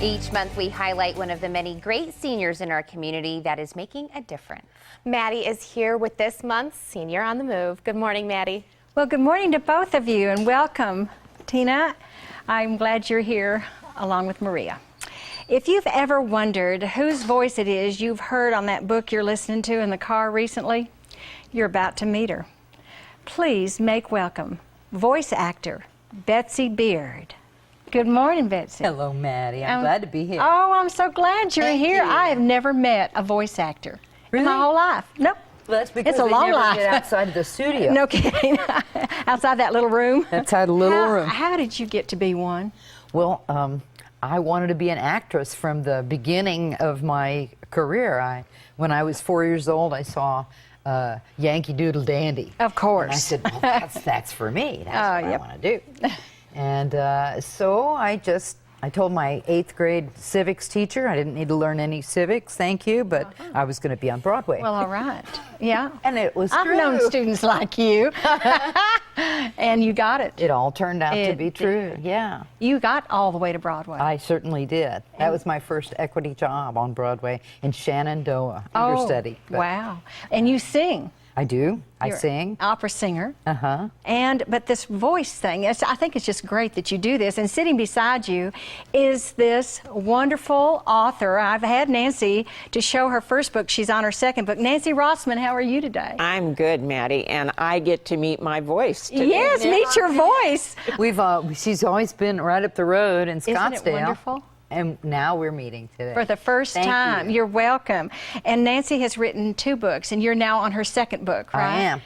Each month we highlight one of the many great seniors in our community that is making a difference. Maddie is here with this month's Senior on the Move. Good morning, Maddie. Well, good morning to both of you and welcome, Tina. I'm glad you're here along with Maria. If you've ever wondered whose voice it is you've heard on that book you're listening to in the car recently, you're about to meet her. Please make welcome voice actor Betsy Beard. Good morning, Betsy. Hello, Maddie. I'm glad to be here. Oh, I'm so glad you're Thank here. you. I have never met a voice actor in my Really? whole life. Nope. Well, that's because It's a they long never life. get outside of the studio. No kidding. Outside that little room. Outside a little room. How did you get to be one? Well, I wanted to be an actress from the beginning of my career. When I was 4 years old, I saw Yankee Doodle Dandy. Of course. And I said, well, that's for me. That's what yep. I want to do. And so I told my 8th grade civics teacher I didn't need to learn any civics, thank you, but I was going to be on Broadway. Well, all right. Yeah. And it was I've true. known students like you. And you got it. It all turned out to It be true. did. Yeah. You got all the way to Broadway. I certainly did. That was my first equity job on Broadway in Shenandoah, understudy. But wow. And you sing. I do. I You're sing. an opera singer. Uh-huh. But this voice thing, I think it's just great that you do this. And sitting beside you is this wonderful author. I've had Nancy to show her first book. She's on her second book. Nancy Rossman, how are you today? I'm good, Maddie, and I get to meet my voice today. Yes, meet your voice. She's always been right up the road in Scottsdale. Isn't it wonderful? And now we're meeting today. For the first Thank time. you. You're welcome. And Nancy has written 2 books, and you're now on her second book, right? I am.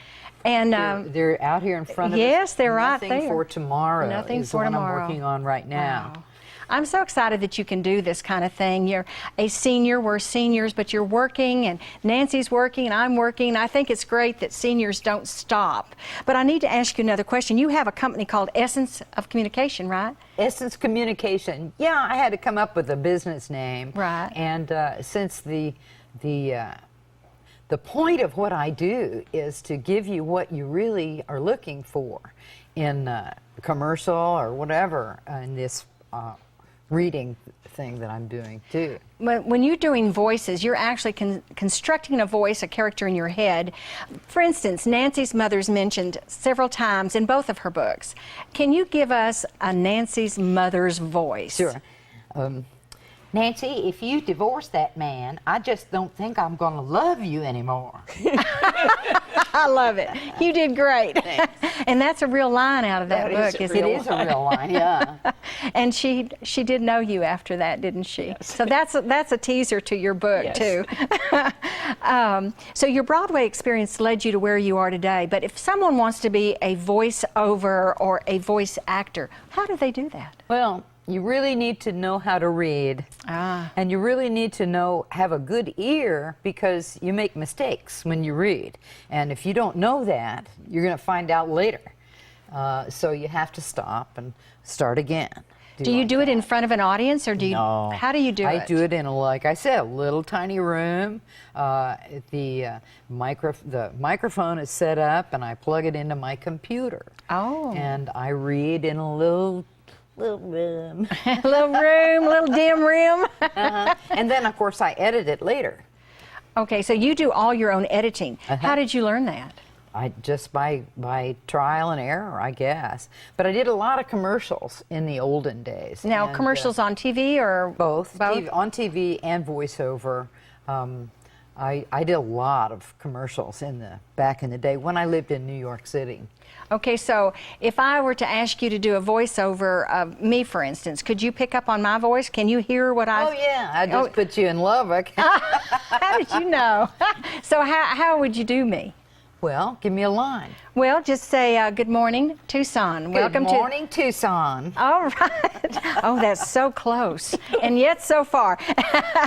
And They're out here in front of us. yes, they're right Nothing there. for Tomorrow. Nothing is for the one Tomorrow. I'm working on right now. Wow. I'm so excited that you can do this kind of thing. You're a senior, we're seniors, but you're working, and Nancy's working, and I'm working. I think it's great that seniors don't stop. But I need to ask you another question. You have a company called Essence of Communication, right? Essence Communication. Yeah, I had to come up with a business name. Right. And since the point of what I do is to give you what you really are looking for in a commercial or whatever in this reading thing that I'm doing too. When you're doing voices, you're actually constructing a voice, a character in your head. For instance, Nancy's mother's mentioned several times in both of her books. Can you give us a Nancy's mother's voice? Sure. Nancy, if you divorce that man, I just don't think I'm going to love you anymore. I love it. You did great. And that's a real line out of that book, isn't it? It is a real line, yeah. And she did know you after that, didn't she? Yes. So that's a teaser to your book, Yes. too. So your Broadway experience led you to where you are today. But if someone wants to be a voiceover or a voice actor, how do they do that? Well, you really need to know how to read. And you really need to have a good ear, because you make mistakes when you read. And if you don't know that, you're going to find out later. So you have to stop and start again. Do you do it in front of an audience, or do you? No. How do you do it? I do it in like I said, a little tiny room. The microphone is set up, and I plug it into my computer. Oh. And I read in a little room. little dim room. And then, of course, I edit it later. Okay, so you do all your own editing. How did you learn that? Just by trial and error, I guess. But I did a lot of commercials in the olden days. Now, And, commercials on TV or both? Both? On TV and voiceover. I did a lot of commercials back in the day when I lived in New York City. Okay, so if I were to ask you to do a voiceover of me, for instance, could you pick up on my voice? Can you hear what I... Oh, yeah. I just put you in Lubbock. How did you know? So how would you do me? Well, give me a line. Well, just say, good morning, Tucson. Welcome Good morning, Tucson. All right. Oh, that's so close, and yet so far.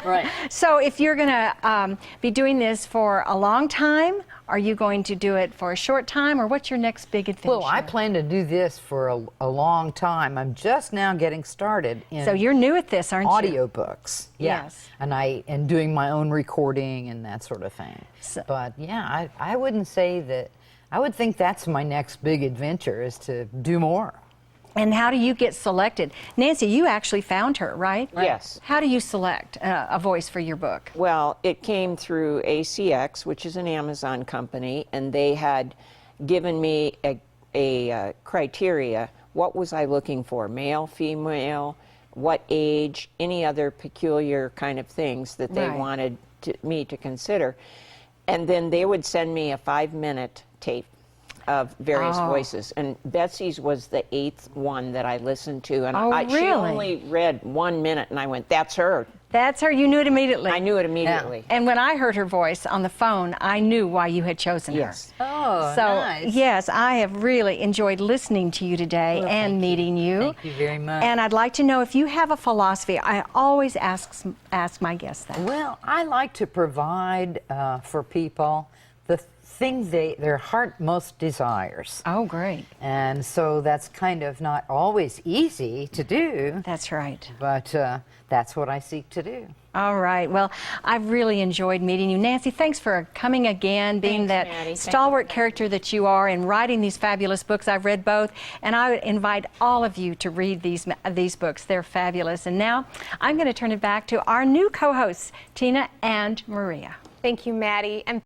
Right. So if you're going to be doing this for a long time, are you going to do it for a short time, or what's your next big adventure? Well, I plan to do this for a long time. I'm just now getting started in So you're new at this, aren't you? audiobooks. Yeah. Yes. And doing my own recording and that sort of thing. But yeah, I wouldn't say that. I would think that's my next big adventure, is to do more. And how do you get selected? Nancy, you actually found her, right? Yes. How do you select a voice for your book? Well, it came through ACX, which is an Amazon company, and they had given me a criteria. What was I looking for? Male, female, what age, any other peculiar kind of things that they Right. wanted me to consider. And then they would send me a 5-minute tape of various voices. And Betsy's was the 8th one that I listened to. And she really? only read 1 minute, and I went, that's her. That's her. You knew it immediately. I knew it immediately. And when I heard her voice on the phone, I knew why you had chosen Yes. her. Oh, So, nice. yes, I have really enjoyed listening to you today and meeting you. Thank you very much. And I'd like to know if you have a philosophy. I always ask my guests that. Well, I like to provide for people the thing their heart most desires. Oh, great. And so that's kind of not always easy to do, That's right. but that's what I seek to do. All right. Well, I've really enjoyed meeting you. Nancy, thanks for coming again, being Thanks, that Maddie. Thank stalwart character that you are and writing these fabulous books. I've read both, and I would invite all of you to read these books. They're fabulous. And now I'm going to turn it back to our new co-hosts, Tina and Maria. Thank you, Maddie. And